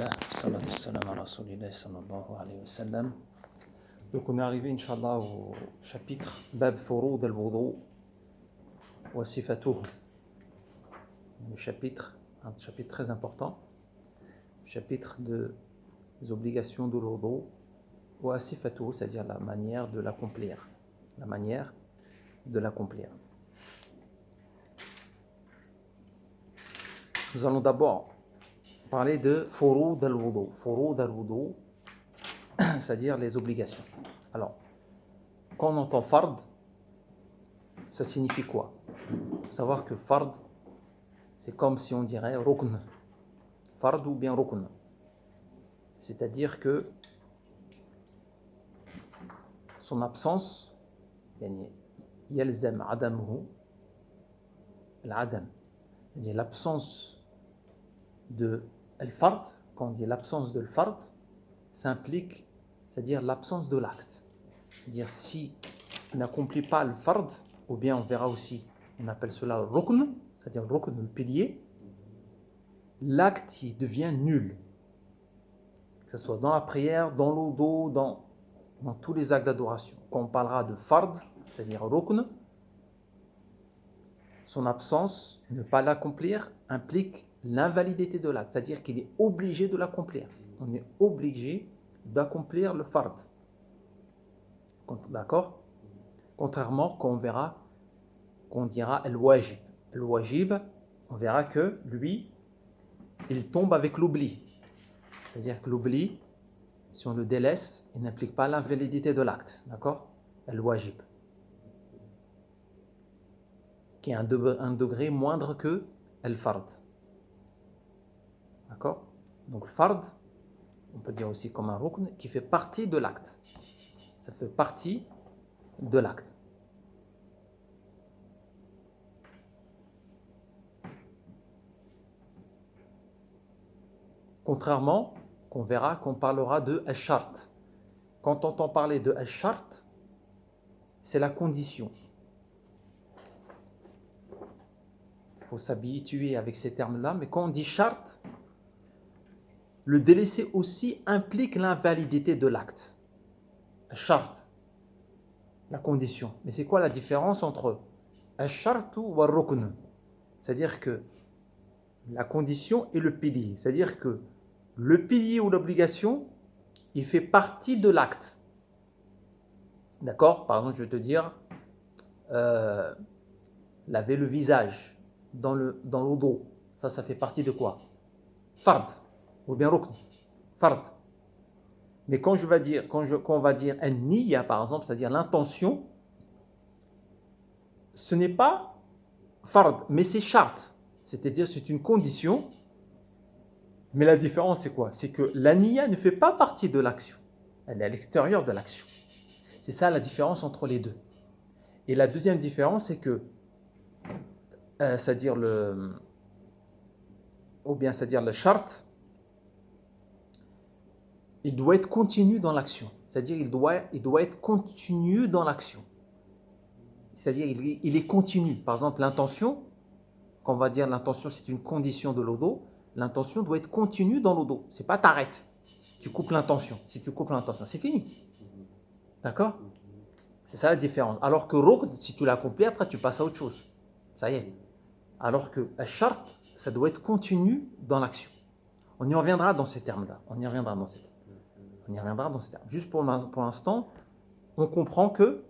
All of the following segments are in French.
Alhamdulillah, salatu salam ala rasulillah sallallahu alayhi wa sallam. Donc on est arrivé, Inch'Allah, au chapitre Bab Furud al-Wudu wa Sifatuhu. Le chapitre, un chapitre très important, le chapitre des obligations de l'Wudu wa Sifatuhu, c'est-à-dire la manière de l'accomplir. La manière de l'accomplir. Nous allons d'abord parler de Furud al-Wudu. Furud al-Wudu, c'est-à-dire les obligations. Alors, quand on entend fard, ça signifie quoi? Il faut savoir que fard, c'est comme si on dirait rukn. Fard ou bien rukn. C'est-à-dire que son absence, yalzam adamuhu al-adam. C'est-à-dire l'absence de al-fard, quand on dit l'absence de al-fard, ça implique, c'est-à-dire l'absence de l'acte. C'est-à-dire si tu n'accomplis pas le fard, ou bien on verra aussi, on appelle cela rukn, c'est-à-dire rukn, le pilier, l'acte il devient nul. Que ce soit dans la prière, dans l'wudu, dans tous les actes d'adoration. Quand on parlera de fard, c'est-à-dire rukn, son absence, ne pas l'accomplir, implique l'invalidité de l'acte, c'est-à-dire qu'il est obligé de l'accomplir. On est obligé d'accomplir le fard. D'accord? Contrairement qu'on verra, qu'on dira al-wajib. Al-wajib, on verra que lui, il tombe avec l'oubli. C'est-à-dire que l'oubli, si on le délaisse, il n'implique pas l'invalidité de l'acte. D'accord? Al-wajib. Qui est un degré moindre que al-fard. D'accord? Donc le fard, on peut dire aussi comme un rukn, qui fait partie de l'acte. Ça fait partie de l'acte. Contrairement, qu'on verra qu'on parlera de al-shart. Quand on entend parler de al-shart, c'est la condition. Il faut s'habituer avec ces termes-là, mais quand on dit shart, le délaissé aussi implique l'invalidité de l'acte. Al-shart, la condition. Mais c'est quoi la différence entre al-shart ou al-rukn? C'est-à-dire que la condition et le pilier. C'est-à-dire que le pilier ou l'obligation, il fait partie de l'acte. D'accord? Par exemple, je vais te dire, laver le visage dans l'eau d'eau. Ça fait partie de quoi? Fard. Ou bien rukn. Fard. Mais quand on va dire an-niyya, par exemple, c'est-à-dire l'intention, ce n'est pas fard, mais c'est shart. C'est-à-dire c'est une condition. Mais la différence, c'est quoi? C'est que la niyya ne fait pas partie de l'action. Elle est à l'extérieur de l'action. C'est ça la différence entre les deux. Et la deuxième différence, c'est que, c'est-à-dire le shart, il doit être continu dans l'action. C'est-à-dire il doit être continu dans l'action. C'est-à-dire il est continu. Par exemple, l'intention, quand on va dire l'intention, c'est une condition de l'odo, l'intention doit être continue dans l'odo. C'est pas t'arrêtes. Tu coupes l'intention. Si tu coupes l'intention, c'est fini. D'accord? C'est ça la différence. Alors que rukn, si tu l'accomplis, après tu passes à autre chose. Ça y est. Alors que shart, ça doit être continu dans l'action. On y reviendra dans ces termes-là. Juste pour l'instant, on comprend que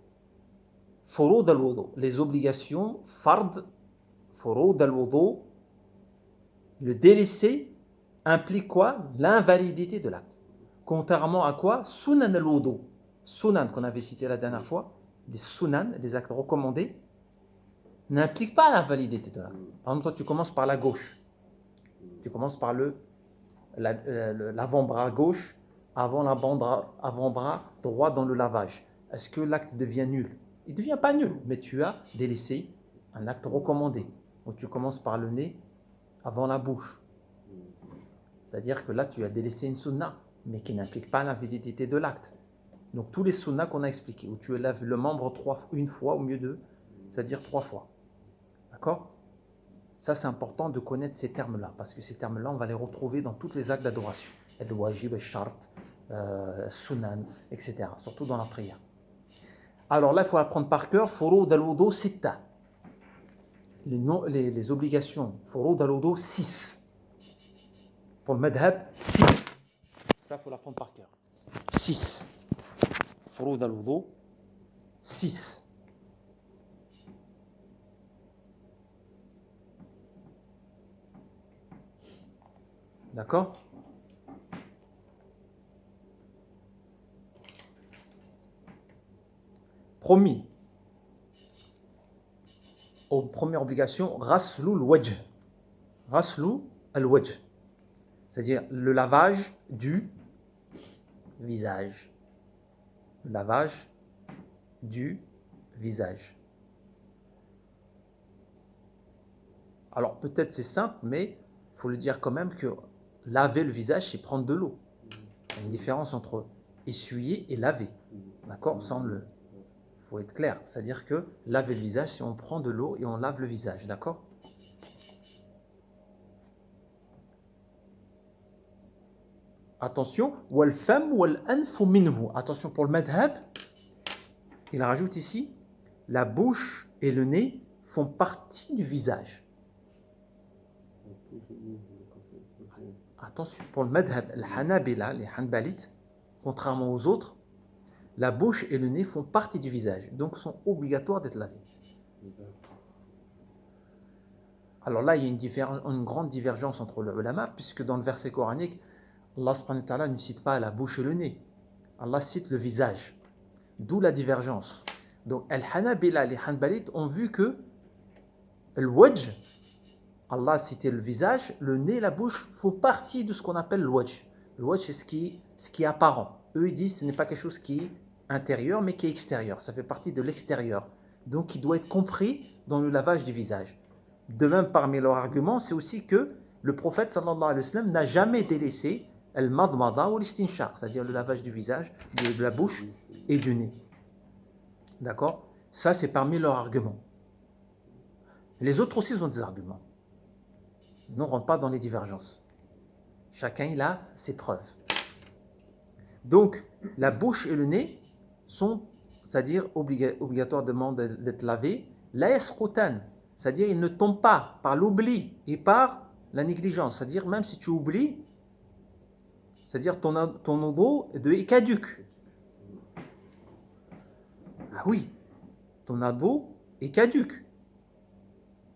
furud al-wudu, les obligations, fard, furud al-wudu, le délaissé implique quoi? L'invalidité de l'acte. Contrairement à quoi? Sunan al-wudu. Sunan qu'on avait cité la dernière fois, les sunan, les actes recommandés, n'impliquent pas l'invalidité de l'acte. Par exemple, toi tu commences par la gauche. Tu commences par l'avant-bras gauche avant l'avant-bras droit dans le lavage. Est-ce que l'acte devient nul? Il ne devient pas nul, mais tu as délaissé un acte recommandé. Donc tu commences par le nez avant la bouche. C'est-à-dire que là, tu as délaissé une sunna, mais qui n'implique pas l'invalidité de l'acte. Donc tous les sunnas qu'on a expliqués, où tu laves le membre une fois au mieux de, c'est-à-dire 3 fois. D'accord? Ça, c'est important de connaître ces termes-là, parce que ces termes-là, on va les retrouver dans tous les actes d'adoration. Le wajib, le shart, sunan, etc. Surtout dans la prière. Alors là, il faut apprendre par cœur. Furud al-wudu sitta. Les obligations. Furud al-wudu 6. Pour le madhab, 6. Ça, il faut l'apprendre par cœur. 6. Furud al-wudu 6. D'accord? Promis. Première obligation, Raslul wajh. Raslu al-wajh. C'est-à-dire le lavage du visage. Le lavage du visage. Alors peut-être c'est simple, mais il faut le dire quand même que laver le visage, c'est prendre de l'eau. Il y a une différence entre essuyer et laver. D'accord? Ça, il faut être clair. C'est-à-dire que laver le visage, c'est on prend de l'eau et on lave le visage. D'accord? Attention, wal fam wal anfu minhu. Attention pour le madhab, il rajoute ici, la bouche et le nez font partie du visage. Attention, pour le madhab, le hanabila, les hanbalites, contrairement aux autres, la bouche et le nez font partie du visage, donc sont obligatoires d'être lavés. Alors là, il y a une grande divergence entre les ulama, puisque dans le verset coranique, Allah subhanahu wa ta'ala ne cite pas la bouche et le nez. Allah cite le visage. D'où la divergence. Donc, Al-Hanabila, les Hanbalites ont vu que le wajh, Allah a cité le visage, le nez et la bouche font partie de ce qu'on appelle le wajh. Le wajh, c'est ce qui est apparent. Eux, ils disent que ce n'est pas quelque chose qui est intérieur, mais qui est extérieur. Ça fait partie de l'extérieur. Donc, il doit être compris dans le lavage du visage. De même, parmi leurs arguments, c'est aussi que le prophète sallallahu alayhi wa sallam n'a jamais délaissé al-madmada ou l'istinshaq, c'est-à-dire le lavage du visage, de la bouche et du nez. D'accord? Ça, c'est parmi leurs arguments. Les autres aussi ont des arguments. Ils ne rentrent pas dans les divergences. Chacun, il a ses preuves. Donc, la bouche et le nez sont, c'est-à-dire obligatoirement d'être lavés. La yasqutan, c'est-à-dire ils ne tombent pas par l'oubli et par la négligence. C'est-à-dire même si tu oublies, c'est-à-dire ton wudu est caduc. Ah oui, ton wudu est caduc.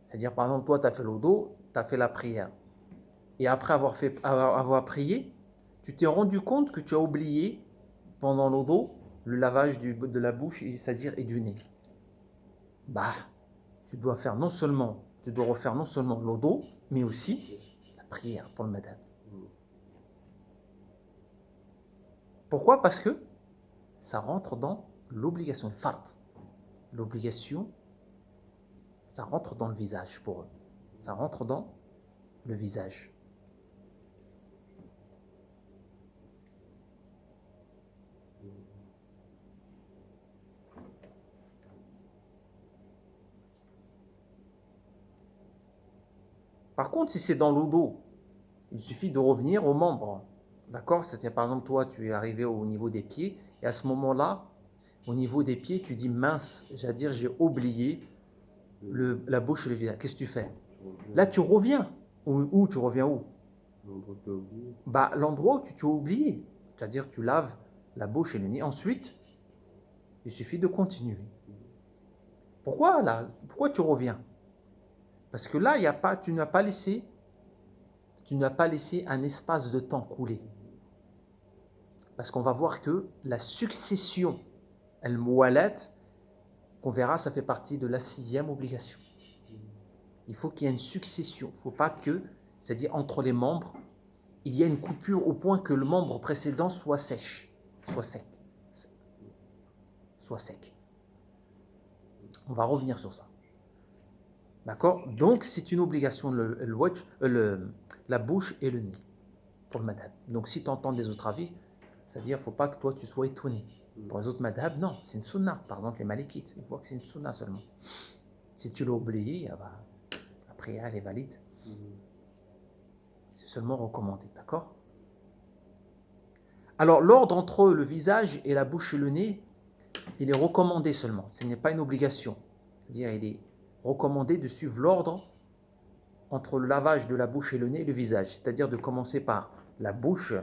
C'est-à-dire, par exemple, toi, tu as fait le wudu, tu as fait la prière. Et après avoir prié, tu t'es rendu compte que tu as oublié pendant le wudu le lavage de la bouche, c'est-à-dire et du nez. Bah, tu dois refaire non seulement le wudu, mais aussi la prière pour le madhab. Pourquoi? Parce que ça rentre dans l'obligation, le fard. L'obligation, ça rentre dans le visage pour eux. Ça rentre dans le visage. Par contre, si c'est dans le dos, il suffit de revenir aux membres. D'accord? C'est-à-dire, par exemple, toi, tu es arrivé au niveau des pieds, et à ce moment-là, au niveau des pieds, tu dis mince, c'est-à-dire j'ai oublié la bouche et le visage. Qu'est-ce que tu fais? Là, tu reviens. Où tu reviens où? L'endroit que tu as oublié. Bah, l'endroit où tu as oublié. C'est-à-dire, tu laves la bouche et le nez. Ensuite, il suffit de continuer. Pourquoi là? Pourquoi tu reviens? Parce que là, tu n'as pas laissé un espace de temps couler. Parce qu'on va voir que la succession, al-muwalat, qu'on verra, ça fait partie de la 6e obligation. Il faut qu'il y ait une succession. Il ne faut pas que, c'est-à-dire entre les membres, il y ait une coupure au point que le membre précédent soit sèche, soit sec. Soit sec. On va revenir sur ça. D'accord? Donc, c'est une obligation, la bouche et le nez, pour le madhab. Donc, si tu entends des autres avis, c'est-à-dire, il ne faut pas que toi, tu sois étonné. Pour les autres madhab, non, c'est une sunna. Par exemple, les malikites, ils voient que c'est une sunna seulement. Si tu l'as oublié, bah, prière elle est valide. C'est seulement recommandé, d'accord? Alors, l'ordre entre le visage et la bouche et le nez, il est recommandé seulement. Ce n'est pas une obligation. C'est-à-dire, il est recommandé de suivre l'ordre entre le lavage de la bouche et le nez et le visage. C'est-à-dire de commencer par la bouche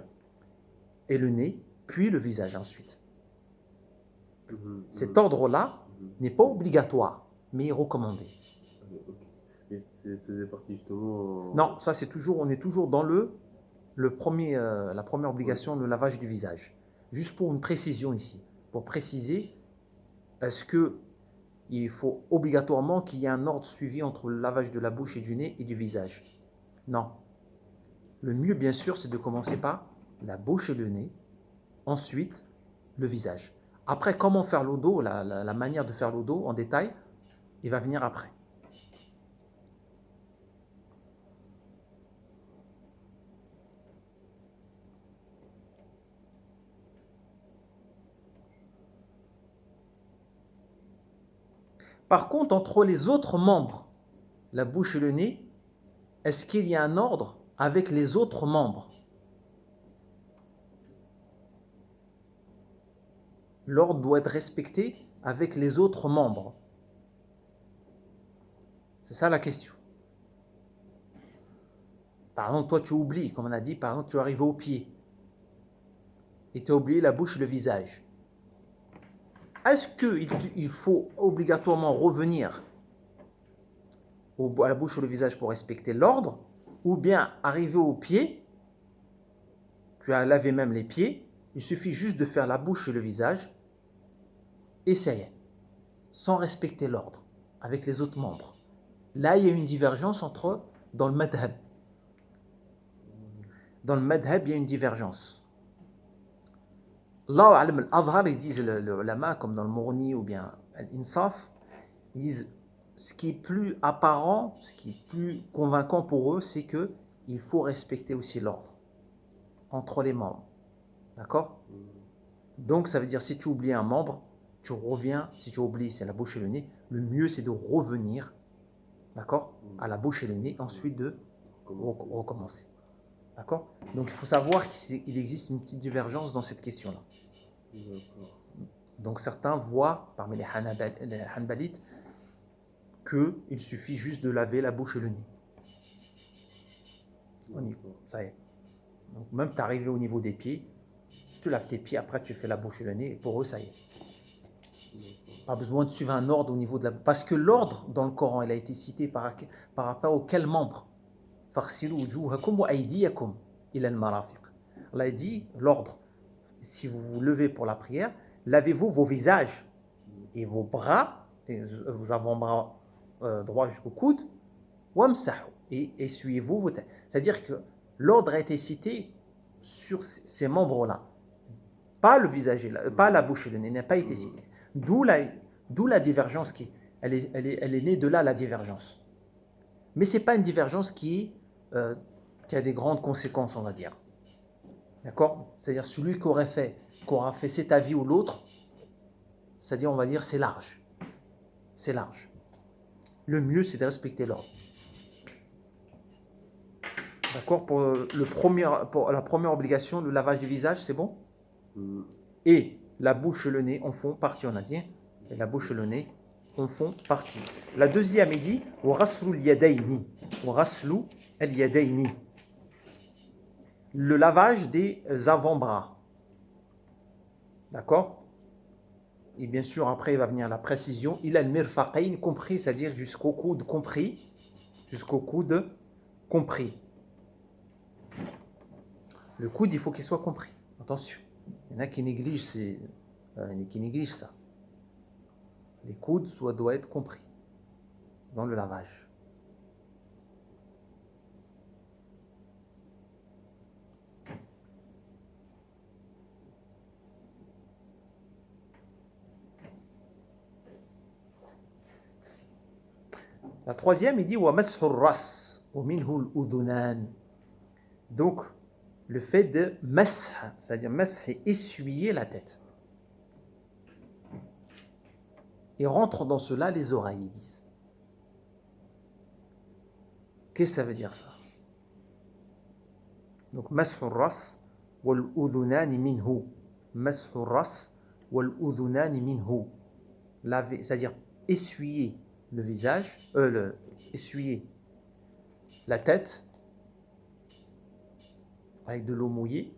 et le nez, puis le visage ensuite. Cet ordre-là n'est pas obligatoire, mais est recommandé. Et c'est faisait partie justement... Non, ça c'est toujours, on est toujours dans la première obligation, le lavage du visage. Juste pour une précision ici, pour préciser, est-ce que il faut obligatoirement qu'il y ait un ordre suivi entre le lavage de la bouche et du nez et du visage? Non. Le mieux, bien sûr, c'est de commencer par la bouche et le nez, ensuite le visage. Après, comment faire l'eau d'eau, la manière de faire l'eau d'eau en détail, il va venir après. Par contre, entre les autres membres, la bouche et le nez, est-ce qu'il y a un ordre avec les autres membres? L'ordre doit être respecté avec les autres membres. C'est ça la question. Par exemple, toi tu oublies, comme on a dit, par exemple, tu arrives au pied et tu as oublié la bouche et le visage. Est-ce qu'il faut obligatoirement revenir à la bouche ou le visage pour respecter l'ordre, ou bien arriver au pied, tu as lavé même les pieds, il suffit juste de faire la bouche et le visage, et ça y est, sans respecter l'ordre avec les autres membres. Là, il y a une divergence dans le madhab. Dans le madhab, il y a une divergence. Allah alam al-Adhar, ils disent les ulama, comme dans le Mourni ou bien l'Insaf, ils disent ce qui est plus apparent, ce qui est plus convaincant pour eux, c'est qu'il faut respecter aussi l'ordre entre les membres. D'accord? Donc ça veut dire si tu oublies un membre, tu reviens, si tu oublies c'est la bouche et le nez, le mieux c'est de revenir, d'accord, à la bouche et le nez, ensuite de recommencer. D'accord? Donc il faut savoir qu'il existe une petite divergence dans cette question-là. Donc certains voient, parmi les Hanbalites, qu'il suffit juste de laver la bouche et le nez. Ça y est. Donc même tu es arrivé au niveau des pieds, tu laves tes pieds, après tu fais la bouche et le nez, et pour eux ça y est. Pas besoin de suivre un ordre au niveau de la... Parce que l'ordre dans le Coran, il a été cité par rapport auquel membre? Farsilu wujuhakum wa aydiyakum ila al-marafiq. Allah a dit l'ordre. Si vous vous levez pour la prière, lavez-vous vos visages et vos bras, et vos avant-bras droits jusqu'au coude, wamsahu, et essuyez-vous vos têtes. C'est-à-dire que l'ordre a été cité sur ces membres-là. Pas le visage, pas la bouche et le nez, n'a pas été cité. D'où la divergence elle est née de là, la divergence. Mais ce n'est pas une divergence qui a des grandes conséquences, on va dire. D'accord? C'est-à-dire celui qui aura fait cet avis ou l'autre, c'est-à-dire on va dire c'est large. C'est large. Le mieux c'est de respecter l'ordre. D'accord? Pour la première obligation, le lavage du visage, c'est bon? Et la bouche et le nez en font partie, on a dit. Et la bouche et le nez en font partie. La deuxième, il dit وَغَسْلُ الْيَدَيْنِ وَغَسْلُ الْيَدَيْنِ. Le lavage des avant-bras. D'accord? Et bien sûr, après, il va venir la précision. Il a le mirfaqayn compris, c'est-à-dire jusqu'au coude compris. Jusqu'au coude compris. Le coude, il faut qu'il soit compris. Attention. Il y en a qui négligent ça. Les coudes doivent être compris dans le lavage. La troisième, il dit wa mashur ras wa minhu al-udhunan. Donc le fait de mash, c'est-à-dire mash, c'est essuyer la tête. Et rentre dans cela les oreilles, ils disent. Qu'est-ce que ça veut dire ça? Donc, mas'hu ras wal udhunani minhu. Mas'hu ras wal udhunani minhu. Laver, c'est-à-dire essuyer le visage, essuyer la tête avec de l'eau mouillée.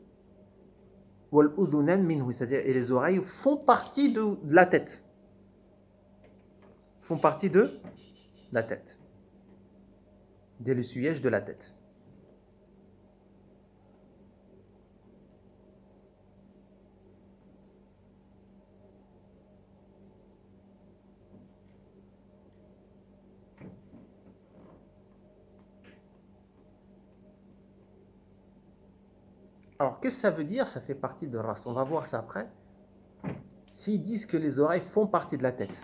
Wal udhunan minhu, c'est-à-dire et les oreilles font partie de la tête. Font partie de la tête. De l'essuyage de la tête. Alors, qu'est-ce que ça veut dire? Ça fait partie de race. On va voir ça après. S'ils disent que les oreilles font partie de la tête,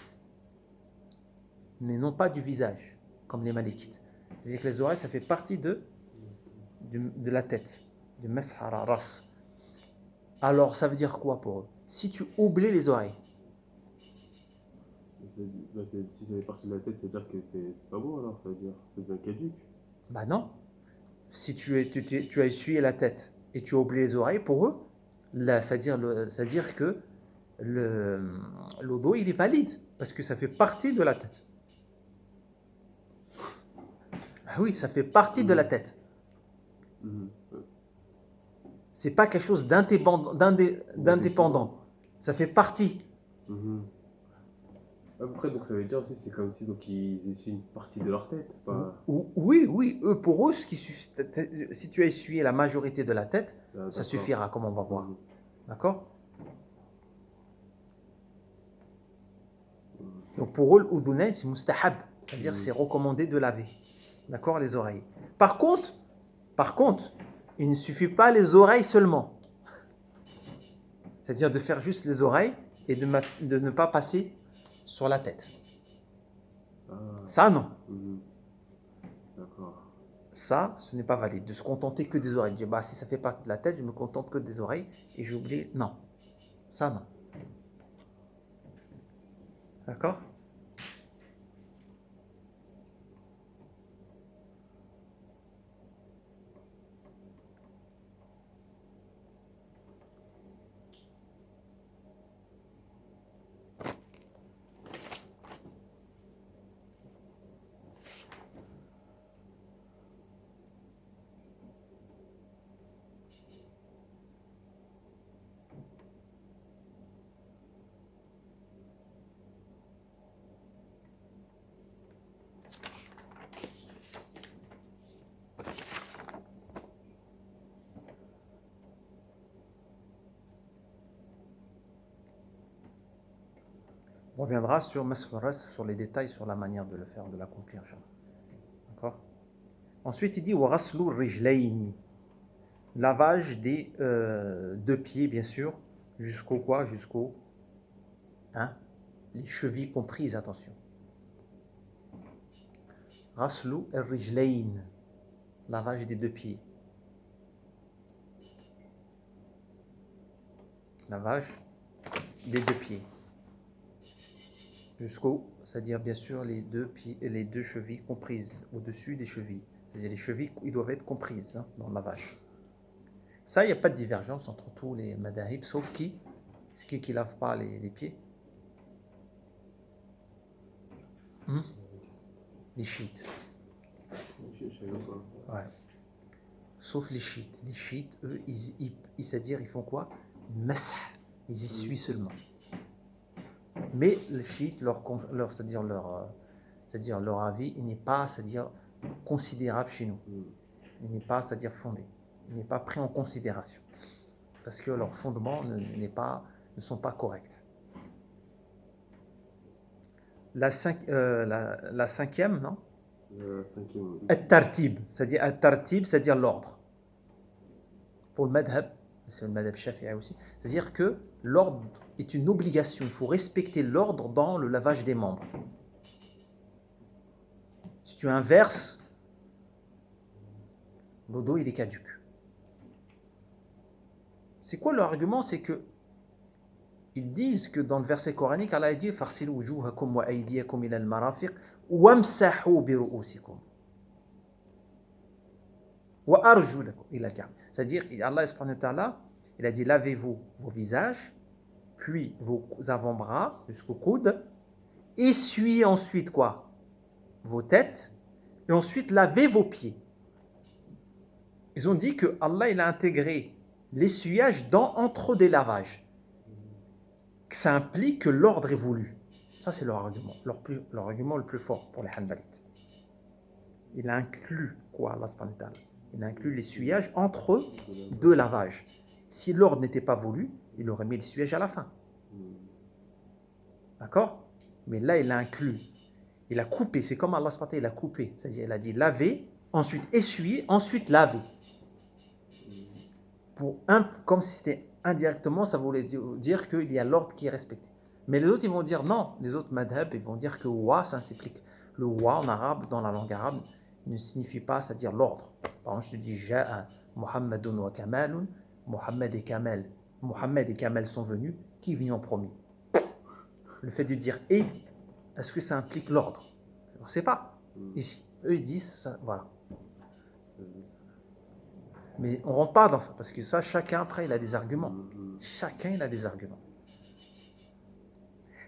mais non pas du visage, comme les Malikites. C'est-à-dire que les oreilles, ça fait partie de la tête, du mashara ras. Alors, ça veut dire quoi pour eux? Si tu oublies les oreilles, Si ça fait partie de la tête, ça veut dire que c'est pas bon alors, ça veut dire c'est devient caduque. bah non. Si tu as essuyé la tête et tu as oublié les oreilles, pour eux, là, c'est-à-dire que l'odo, il est valide, parce que ça fait partie de la tête. Ah oui, ça fait partie de la tête. C'est pas quelque chose d'indépendant. Ça fait partie. À peu près, donc ça veut dire aussi, c'est comme si donc, ils essuient une partie de leur tête. Pas... Oui, pour eux, si tu as essuyé la majorité de la tête, ça suffira, comme on va voir. D'accord? Donc pour eux, l'udhunayn, c'est mustahab, c'est-à-dire c'est recommandé de laver. D'accord, les oreilles. Par contre, il ne suffit pas les oreilles seulement. C'est-à-dire de faire juste les oreilles et de ne pas passer sur la tête. Ça, non. D'accord. Ça, ce n'est pas valide. De se contenter que des oreilles. Dire, si ça fait partie de la tête, je me contente que des oreilles et j'oublie. Non. Ça, non. D'accord? On reviendra sur sur les détails, sur la manière de le faire, de l'accomplir. D'accord? Ensuite, il dit wa ghaslu rijlayni. Lavage des deux pieds, bien sûr, jusqu'au quoi? Jusqu'au les chevilles comprises, attention. Ghaslu rijlayn. Lavage des deux pieds. Lavage des deux pieds. Jusqu'au, c'est-à-dire bien sûr les deux pieds et les deux chevilles comprises au-dessus des chevilles. C'est-à-dire les chevilles, ils doivent être comprises dans le lavage. Ça, il n'y a pas de divergence entre tous les madahib, sauf qui? C'est qui ne lave pas les pieds? Les chiites. Ouais. Sauf les chiites. Les chiites, eux, c'est-à-dire, ils font quoi? Masah. Ils essuient seulement. Mais les chiites, c'est-à-dire leur avis, il n'est pas, c'est-à-dire considérable chez nous. Il n'est pas, c'est-à-dire fondé. Il n'est pas pris en considération. Parce que leurs fondements ne sont pas corrects. La cinquième, non? La cinquième. At-tartib, c'est-à-dire l'ordre. Pour le madhab, c'est le madhab shafi'i aussi, c'est-à-dire que l'ordre est une obligation. Il faut respecter l'ordre dans le lavage des membres. Si tu inverses, l'odo, il est caduque. C'est quoi leur argument? C'est que ils disent que dans le verset coranique, Allah dit farsilu wujuhakum wa aydiyakum ila al-marafiq wamsahu bi ru'usikum. Wa arjulakum ila al-ka'b. C'est-à-dire, Allah subhanahu wa ta'ala, il a dit lavez-vous vos visages, puis vos avant-bras jusqu'au coude, essuyez ensuite quoi? Vos têtes, et ensuite lavez vos pieds. Ils ont dit que Allah il a intégré l'essuyage entre des lavages. Que ça implique que l'ordre est voulu. Ça c'est leur argument, leur argument le plus fort pour les Hanbalites. Il a inclus quoi Allah subhanahu wa ta'ala? Il a inclus l'essuyage entre deux lavages. Si l'ordre n'était pas voulu, il aurait mis l'essuyage à la fin. D'accord? Mais là, il a inclus. Il a coupé. C'est comme Allah subhanahu wa ta'ala, il a coupé. C'est-à-dire, il a dit laver, ensuite essuyer, ensuite laver. Comme si c'était indirectement, ça voulait dire qu'il y a l'ordre qui est respecté. Mais les autres, ils vont dire non. Les autres madhab, ils vont dire que wa, ça s'implique. Le wa en arabe, dans la langue arabe, ne signifie pas, c'est-à-dire l'ordre. Par exemple, je te dis Ja'a Muhammadun wa Kamalun. Mohammed et Kamel. Mohammed et Kamel sont venus. Qui est venu en premier? Le fait de dire et, est-ce que ça implique l'ordre? On ne sait pas. Ici, eux ils disent ça, voilà. Mais on ne rentre pas dans ça, parce que ça, chacun après, il a des arguments. Chacun, il a des arguments.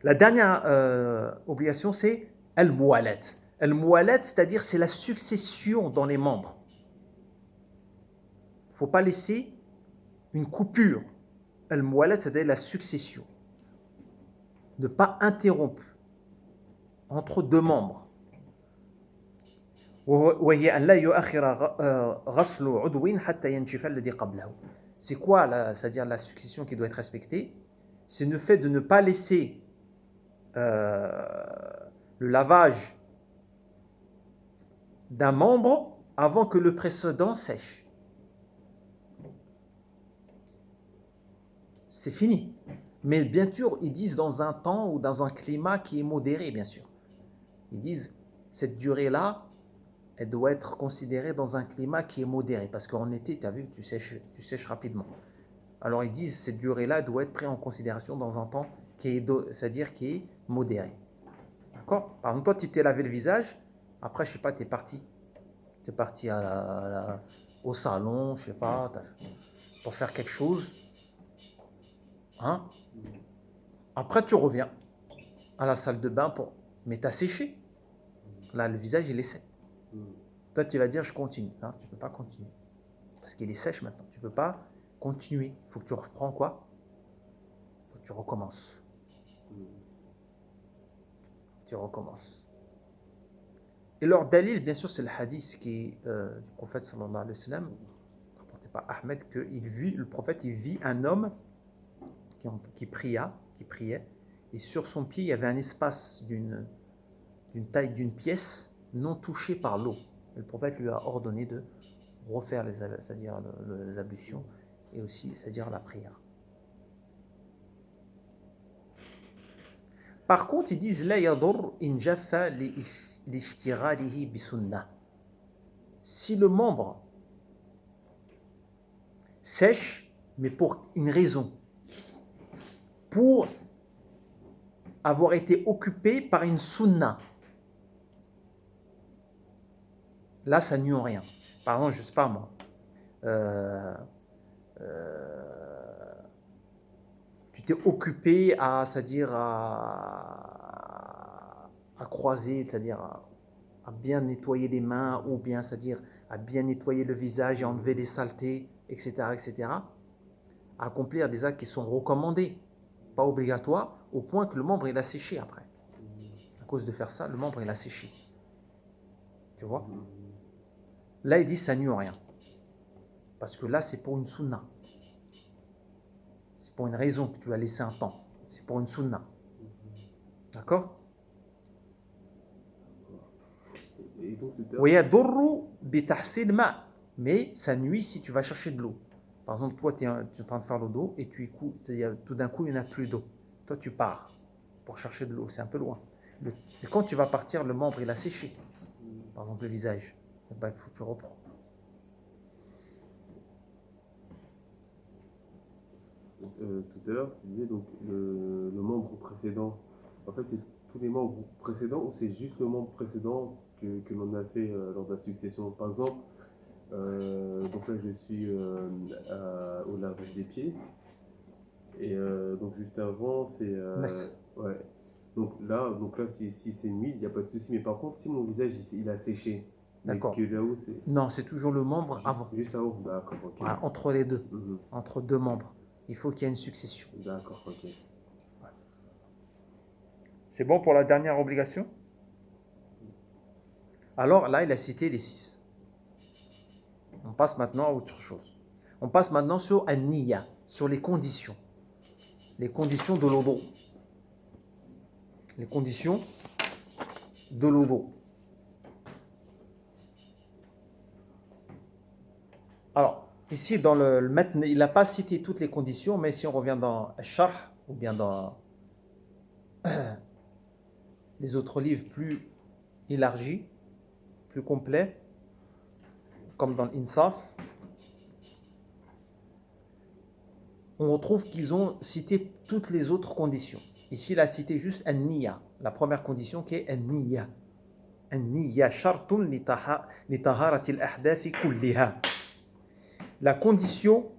La dernière obligation, c'est al-muwalat. Al-muwalat, c'est-à-dire c'est la succession dans les membres. Il ne faut pas laisser une coupure. Al-muwalat, c'est-à-dire la succession. Ne pas interrompre entre deux membres. C'est quoi, c'est-à-dire la succession qui doit être respectée? C'est le fait de ne pas laisser le lavage d'un membre avant que le précédent sèche. C'est fini. Mais bien sûr, ils disent dans un temps ou dans un climat qui est modéré, bien sûr. Ils disent, cette durée-là, elle doit être considérée dans un climat qui est modéré. Parce qu'en été, tu as vu, tu sèches rapidement. Alors ils disent, cette durée-là doit être prise en considération dans un temps qui est, c'est-à-dire qui est modéré. D'accord? Par exemple, toi, tu t'es lavé le visage. Après, je sais pas, tu es parti. Tu es parti au salon, je sais pas, pour faire quelque chose. Hein? Après, tu reviens à la salle de bain mais tu as séché. Là, le visage, il est sec. Toi, tu vas dire, je continue. Non, tu ne peux pas continuer. Parce qu'il est sèche maintenant. Tu ne peux pas continuer. Il faut que tu reprends quoi? Il faut que tu recommences. Tu recommences. Et leur dalil, bien sûr, c'est le hadith du prophète sallallahu alayhi wa sallam, rapporté par Ahmed, que le prophète, il vit un homme qui priait, et sur son pied, il y avait un espace d'une taille d'une pièce non touchée par l'eau. Et le prophète lui a ordonné de refaire c'est-à-dire les ablutions et aussi, c'est-à-dire la prière. Par contre, ils disent la yadur in jaffa lishtighalihi bisunnah. Si le membre sèche, mais pour une raison, pour avoir été occupé par une sunna, là, ça nuit en rien. Par exemple, je ne sais pas moi, tu t'es occupé c'est-à-dire à croiser, c'est-à-dire à bien nettoyer les mains, ou bien, c'est-à-dire à bien nettoyer le visage et enlever les saletés, etc., etc., à accomplir des actes qui sont recommandés, pas obligatoires, au point que le membre, il a séché après. À cause de faire ça, le membre, il a séché. Tu vois? Là, il dit ça nuit en rien. Parce que là, c'est pour une sunna. C'est pour une raison que tu as laissé un temps. C'est pour une sunna. D'accord? Et donc, mais ça nuit si tu vas chercher de l'eau. Par exemple, toi, tu es en train de faire l'eau d'eau et tout d'un coup, il n'y en a plus d'eau. Toi, tu pars pour chercher de l'eau. C'est un peu loin. Et quand tu vas partir, le membre, il a séché. Par exemple, le visage. Il faut que tu reprends. Tout à l'heure, tu disais donc le membre précédent. En fait, c'est tous les membres précédents ou c'est juste le membre précédent que l'on a fait lors de la succession? Par exemple, Donc là, je suis au lavage des pieds. Et donc juste avant, c'est... Mas. ouais. Donc là si c'est humide, il n'y a pas de souci. Mais par contre, si mon visage, il a séché, mais D'accord. que là-haut, c'est... Non, c'est toujours le membre avant. Juste avant, d'accord, ok. Voilà, entre les deux. Mhm. Entre deux membres. Il faut qu'il y ait une succession. D'accord, ok. C'est bon pour la dernière obligation? Alors là, il a cité les 6. On passe maintenant à autre chose. On passe maintenant sur An-Niyya, sur les conditions. Les conditions de l'odo. Les conditions de l'odo. Alors, ici dans le matn, il n'a pas cité toutes les conditions, mais si on revient dans Al-Sharh, ou bien dans les autres livres plus élargis, plus complets, comme dans l'Insaf, on retrouve qu'ils ont cité toutes les autres conditions. Ici, il a cité juste An-Niyya, la première condition qui est An-Niyya. An-Niyya shartun li taharati al-ahdathi kulliha. La condition,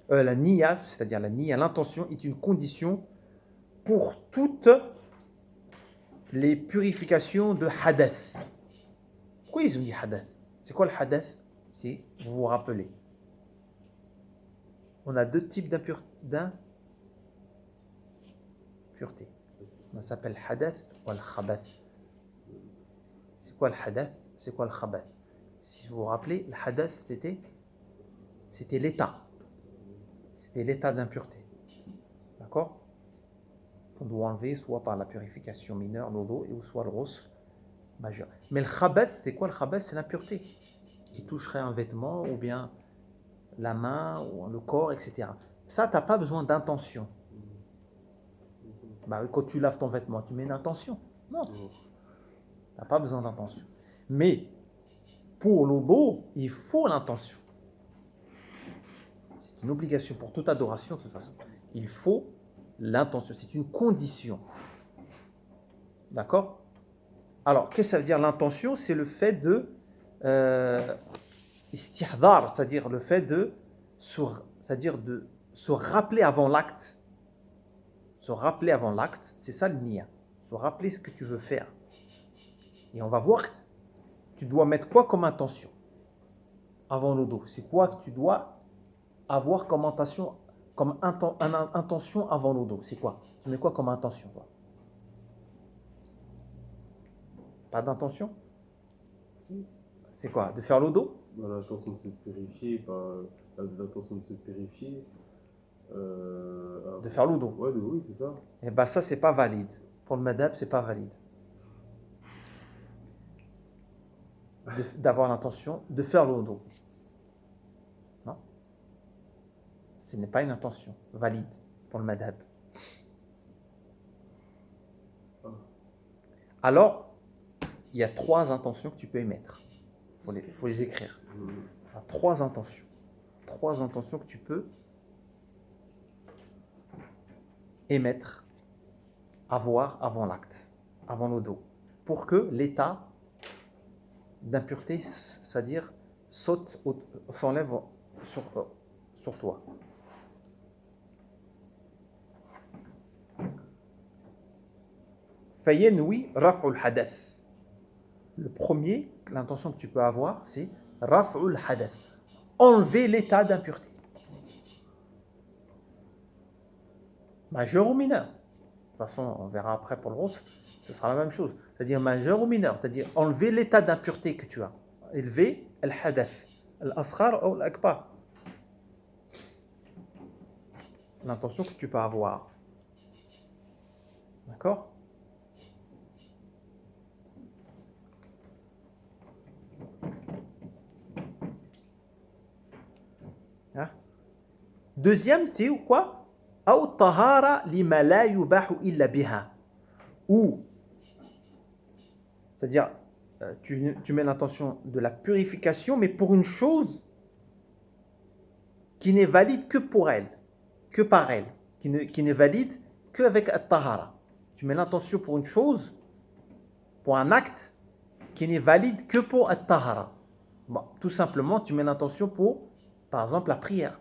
la Niyya, c'est-à-dire la Niyya, l'intention, est une condition pour toutes les purifications de hadath. Pourquoi ils ont dit hadath? C'est quoi le hadath? Si vous vous rappelez. On a deux types d'impureté. Ça s'appelle hadath ou al-khabath. C'est quoi le hadath? C'est quoi le khabath? Si vous vous rappelez, le hadath, c'était l'état. C'était l'état d'impureté. D'accord? Qu'on doit enlever soit par la purification mineure, l'odo, ou soit le ghusl majeur. Mais le khabath, c'est quoi le khabath? C'est l'impureté qui toucherait un vêtement ou bien la main ou le corps, etc. Ça, tu n'as pas besoin d'intention. Bah, quand tu laves ton vêtement, tu mets une intention. Non, tu n'as pas besoin d'intention. Mais pour l'odo, il faut l'intention. C'est une obligation pour toute adoration, de toute façon. Il faut l'intention. C'est une condition. D'accord? Alors, qu'est-ce que ça veut dire l'intention? C'est le fait de istihdar, c'est-à-dire le fait de se rappeler avant l'acte. Se rappeler avant l'acte, c'est ça le niya. Se rappeler ce que tu veux faire. Et on va voir, tu dois mettre quoi comme intention avant l'odo? C'est quoi que tu dois avoir comme intention, intention avant l'odo? C'est quoi? Tu mets quoi comme intention, toi? Pas d'intention? Si. C'est quoi? De faire l'odo? L'intention de se purifier, l'intention de se purifier. De faire l'odo? Ouais, oui, c'est ça. Eh bien, ça, c'est pas valide. Pour le madhab, c'est pas valide. D'avoir l'intention de faire l'odo. Non? Ce n'est pas une intention valide pour le madhab. Alors, il y a 3 intentions que tu peux émettre. Il faut les écrire. Il y a 3 intentions. 3 intentions que tu peux émettre, avoir avant l'acte, avant l'odo, pour que l'état d'impureté, c'est-à-dire s'enlève sur toi. Fayenwi raf'ul hadath. Le premier, l'intention que tu peux avoir, c'est raf'ul hadath. Enlever l'état d'impureté. Majeur ou mineur. De toute façon, on verra après pour le ghusl, ce sera la même chose. C'est-à-dire majeur ou mineur, c'est-à-dire enlever l'état d'impureté que tu as. Élever al-hadath, al-asghar ou al-akbar. L'intention que tu peux avoir. D'accord? Hein? Deuxième, c'est quoi? Ou tahara lima la yubahu illa biha. Ou, c'est-à-dire, tu mets l'intention de la purification, mais pour une chose qui n'est valide que pour elle, que par elle, qui n'est valide qu'avec at-tahara. Tu mets l'intention pour une chose, pour un acte, qui n'est valide que pour at-tahara. Bon, tout simplement, tu mets l'intention pour, par exemple, la prière.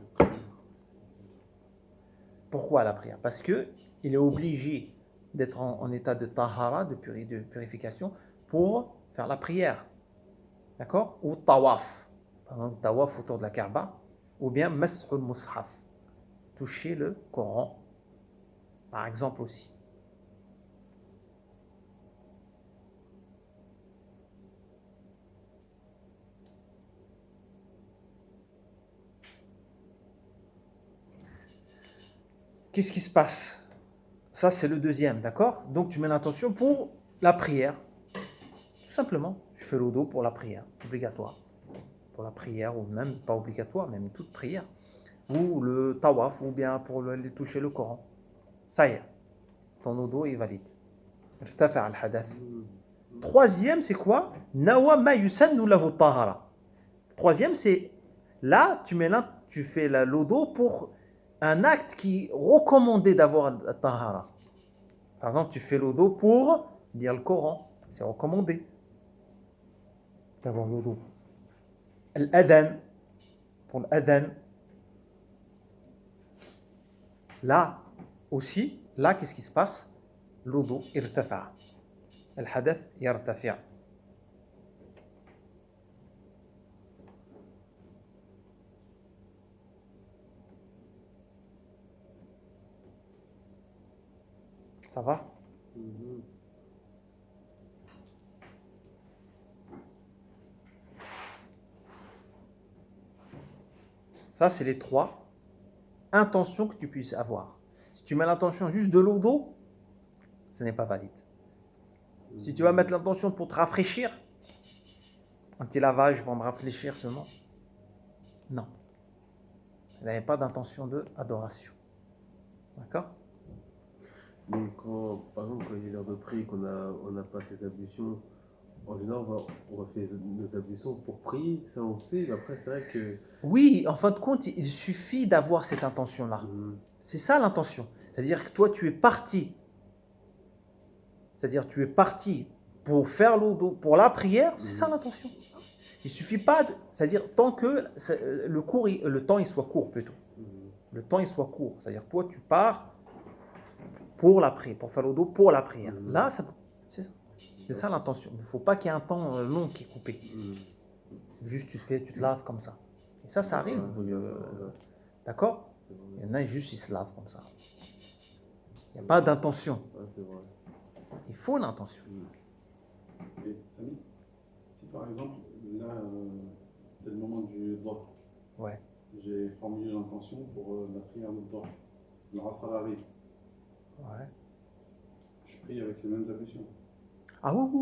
Pourquoi la prière? Parce que il est obligé d'être en état de tahara, de purification, pour faire la prière. D'accord? Ou tawaf. Par exemple, tawaf autour de la Kaaba. Ou bien mas'ul mushaf. Toucher le Coran. Par exemple aussi. Qu'est-ce qui se passe? Ça, c'est le deuxième, d'accord? Donc, tu mets l'intention pour la prière. Tout simplement. Je fais l'odo pour la prière. Obligatoire. Pour la prière, ou même pas obligatoire, même toute prière. Ou le tawaf, ou bien pour aller toucher le Coran. Ça y est. Ton odo est valide. Irtafa al-hadath. Troisième, c'est quoi? Nawa ma yusannu lahu tahara. Troisième, c'est là, tu fais l'odo pour un acte qui est recommandé d'avoir la tahara. Par exemple, tu fais l'odo pour lire le Coran. C'est recommandé d'avoir l'odo. L'adhan, pour l'adhan. Là aussi, là, qu'est-ce qui se passe? L'odo irtafa. Al-hadath yartafi'. Ça va? Ça, c'est les trois intentions que tu puisses avoir. Si tu mets l'intention juste de l'odo, ce n'est pas valide. Si tu vas mettre l'intention pour te rafraîchir, un petit lavage pour me rafraîchir seulement, non. Il n'y avait pas d'intention d'adoration. D'accord? Mais quand, par exemple, quand il est l'heure de prier, qu'on n'a pas ses ablutions, en général, on va faire nos ablutions pour prier, ça on sait, mais après c'est vrai que... Oui, en fin de compte, il suffit d'avoir cette intention-là. C'est ça l'intention. C'est-à-dire que toi, tu es parti. C'est-à-dire tu es parti pour faire l'odo, pour la prière, c'est ça l'intention. Il suffit pas, c'est-à-dire tant que le temps il soit court plutôt. Le temps il soit court. C'est-à-dire toi, tu pars pour la prière, pour faire l'odo pour la prière. Là, c'est ça. C'est ça l'intention. Il ne faut pas qu'il y ait un temps long qui est coupé. C'est juste tu te laves comme ça. Et ça arrive. D'accord? Il y en a juste, ils se lavent comme ça. Il n'y a pas d'intention. Il faut l'intention. Et Samy, si par exemple, là, c'était le moment du droit. Ouais. J'ai formulé l'intention pour la prière de droit. Le Rassal arrive. Ouais. Je prie avec les mêmes ablutions. Ah oui, oui.